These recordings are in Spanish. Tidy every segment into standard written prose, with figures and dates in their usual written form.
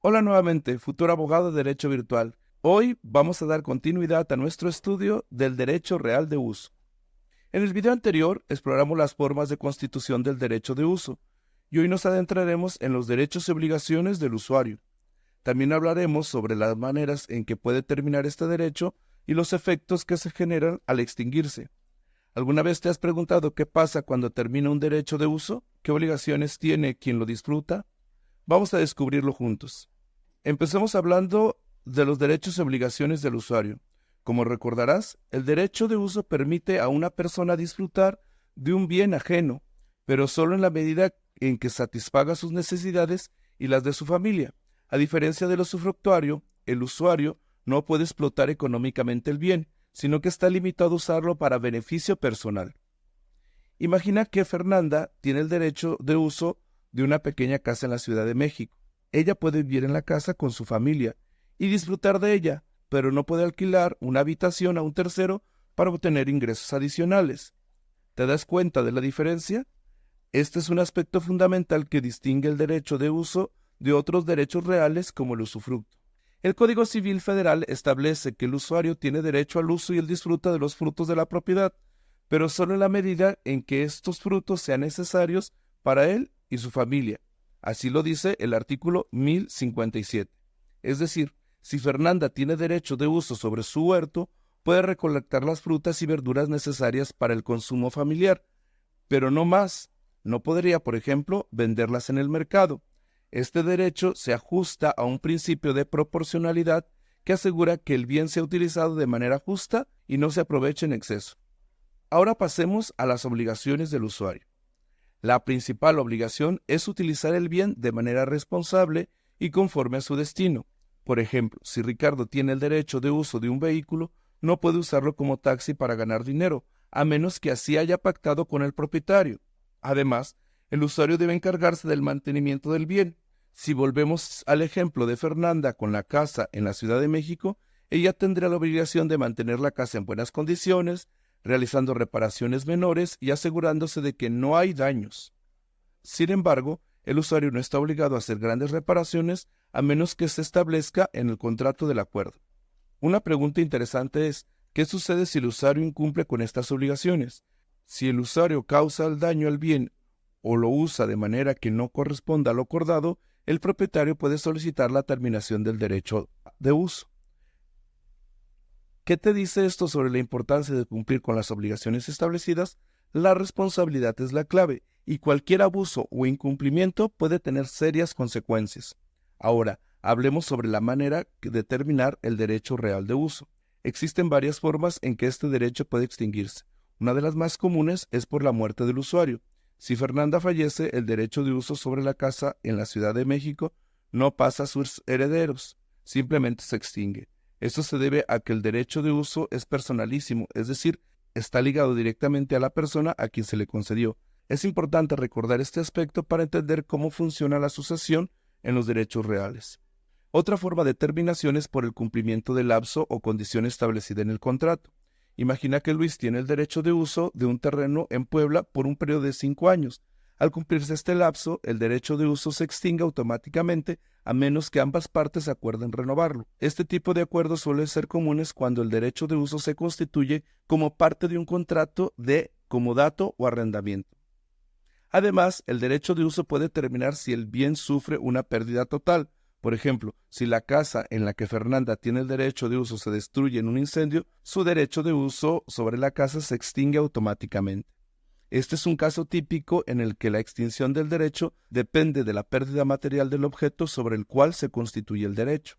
Hola nuevamente, futuro abogado de Derecho Virtual. Hoy vamos a dar continuidad a nuestro estudio del derecho real de uso. En el video anterior exploramos las formas de constitución del derecho de uso y hoy nos adentraremos en los derechos y obligaciones del usuario. También hablaremos sobre las maneras en que puede terminar este derecho y los efectos que se generan al extinguirse. ¿Alguna vez te has preguntado qué pasa cuando termina un derecho de uso? ¿Qué obligaciones tiene quien lo disfruta? Vamos a descubrirlo juntos. Empecemos hablando de los derechos y obligaciones del usuario. Como recordarás, el derecho de uso permite a una persona disfrutar de un bien ajeno, pero solo en la medida en que satisfaga sus necesidades y las de su familia. A diferencia del usufructuario, el usuario no puede explotar económicamente el bien, sino que está limitado a usarlo para beneficio personal. Imagina que Fernanda tiene el derecho de uso de una pequeña casa en la Ciudad de México. Ella puede vivir en la casa con su familia y disfrutar de ella, pero no puede alquilar una habitación a un tercero para obtener ingresos adicionales. ¿Te das cuenta de la diferencia? Este es un aspecto fundamental que distingue el derecho de uso de otros derechos reales como el usufructo. El Código Civil Federal establece que el usuario tiene derecho al uso y el disfruta de los frutos de la propiedad, pero solo en la medida en que estos frutos sean necesarios para él y su familia. Así lo dice el artículo 1057. Es decir, si Fernanda tiene derecho de uso sobre su huerto, puede recolectar las frutas y verduras necesarias para el consumo familiar, pero no más. No podría, por ejemplo, venderlas en el mercado. Este derecho se ajusta a un principio de proporcionalidad que asegura que el bien sea utilizado de manera justa y no se aproveche en exceso. Ahora pasemos a las obligaciones del usuario. La principal obligación es utilizar el bien de manera responsable y conforme a su destino. Por ejemplo, si Ricardo tiene el derecho de uso de un vehículo, no puede usarlo como taxi para ganar dinero, a menos que así haya pactado con el propietario. Además, el usuario debe encargarse del mantenimiento del bien. Si volvemos al ejemplo de Fernanda con la casa en la Ciudad de México, ella tendrá la obligación de mantener la casa en buenas condiciones, realizando reparaciones menores y asegurándose de que no hay daños. Sin embargo, el usuario no está obligado a hacer grandes reparaciones a menos que se establezca en el contrato del acuerdo. Una pregunta interesante es, ¿qué sucede si el usuario incumple con estas obligaciones? Si el usuario causa el daño al bien o lo usa de manera que no corresponda a lo acordado, el propietario puede solicitar la terminación del derecho de uso. ¿Qué te dice esto sobre la importancia de cumplir con las obligaciones establecidas? La responsabilidad es la clave y cualquier abuso o incumplimiento puede tener serias consecuencias. Ahora, hablemos sobre la manera de determinar el derecho real de uso. Existen varias formas en que este derecho puede extinguirse. Una de las más comunes es por la muerte del usuario. Si Fernanda fallece, el derecho de uso sobre la casa en la Ciudad de México no pasa a sus herederos, simplemente se extingue. Esto se debe a que el derecho de uso es personalísimo, es decir, está ligado directamente a la persona a quien se le concedió. Es importante recordar este aspecto para entender cómo funciona la sucesión en los derechos reales. Otra forma de terminación es por el cumplimiento del lapso o condición establecida en el contrato. Imagina que Luis tiene el derecho de uso de un terreno en Puebla por un periodo de 5 años. Al cumplirse este lapso, el derecho de uso se extingue automáticamente a menos que ambas partes acuerden renovarlo. Este tipo de acuerdos suelen ser comunes cuando el derecho de uso se constituye como parte de un contrato de comodato o arrendamiento. Además, el derecho de uso puede terminar si el bien sufre una pérdida total. Por ejemplo, si la casa en la que Fernanda tiene el derecho de uso se destruye en un incendio, su derecho de uso sobre la casa se extingue automáticamente. Este es un caso típico en el que la extinción del derecho depende de la pérdida material del objeto sobre el cual se constituye el derecho.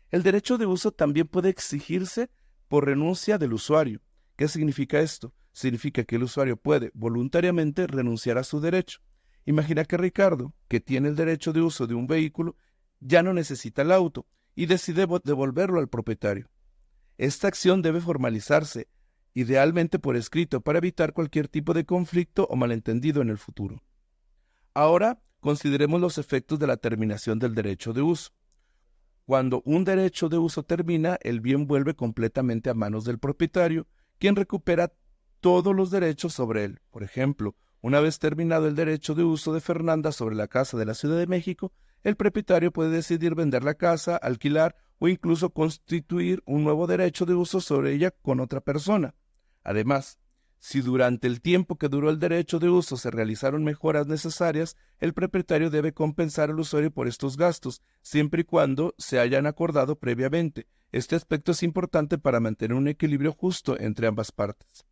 El derecho de uso también puede exigirse por renuncia del usuario. ¿Qué significa esto? Significa que el usuario puede voluntariamente renunciar a su derecho. Imagina que Ricardo, que tiene el derecho de uso de un vehículo, ya no necesita el auto y decide devolverlo al propietario. Esta acción debe formalizarse, idealmente por escrito, para evitar cualquier tipo de conflicto o malentendido en el futuro. Ahora, consideremos los efectos de la terminación del derecho de uso. Cuando un derecho de uso termina, el bien vuelve completamente a manos del propietario, quien recupera todos los derechos sobre él. Por ejemplo, una vez terminado el derecho de uso de Fernanda sobre la casa de la Ciudad de México, El propietario puede decidir vender la casa, alquilar o incluso constituir un nuevo derecho de uso sobre ella con otra persona. Además, si durante el tiempo que duró el derecho de uso se realizaron mejoras necesarias, el propietario debe compensar al usuario por estos gastos, siempre y cuando se hayan acordado previamente. Este aspecto es importante para mantener un equilibrio justo entre ambas partes.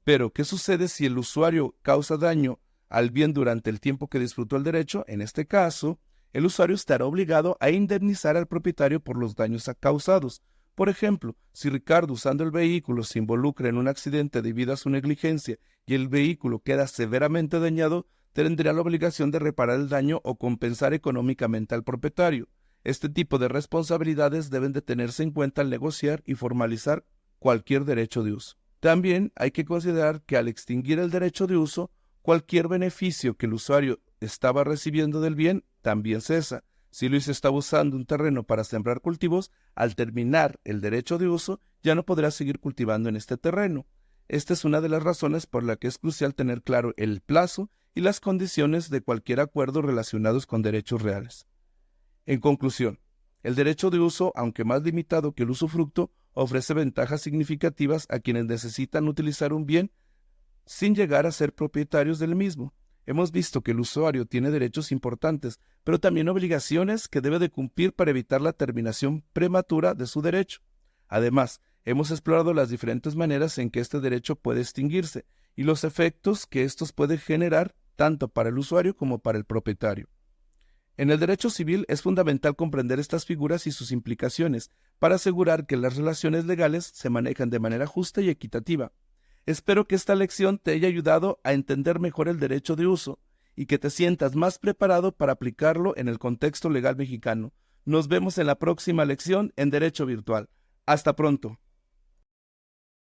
Pero, ¿qué sucede si el usuario causa daño al bien durante el tiempo que disfrutó el derecho? En este caso, el usuario estará obligado a indemnizar al propietario por los daños causados. Por ejemplo, si Ricardo usando el vehículo se involucra en un accidente debido a su negligencia y el vehículo queda severamente dañado, tendrá la obligación de reparar el daño o compensar económicamente al propietario. Este tipo de responsabilidades deben de tenerse en cuenta al negociar y formalizar cualquier derecho de uso. También hay que considerar que al extinguir el derecho de uso, cualquier beneficio que el usuario estaba recibiendo del bien también cesa. Si Luis estaba usando un terreno para sembrar cultivos, al terminar el derecho de uso, ya no podrá seguir cultivando en este terreno. Esta es una de las razones por la que es crucial tener claro el plazo y las condiciones de cualquier acuerdo relacionados con derechos reales. En conclusión, el derecho de uso, aunque más limitado que el usufructo, ofrece ventajas significativas a quienes necesitan utilizar un bien sin llegar a ser propietarios del mismo. Hemos visto que el usuario tiene derechos importantes, pero también obligaciones que debe de cumplir para evitar la terminación prematura de su derecho. Además, hemos explorado las diferentes maneras en que este derecho puede extinguirse y los efectos que estos pueden generar tanto para el usuario como para el propietario. En el derecho civil es fundamental comprender estas figuras y sus implicaciones para asegurar que las relaciones legales se manejan de manera justa y equitativa. Espero que esta lección te haya ayudado a entender mejor el derecho de uso y que te sientas más preparado para aplicarlo en el contexto legal mexicano. Nos vemos en la próxima lección en Derecho Virtual. Hasta pronto.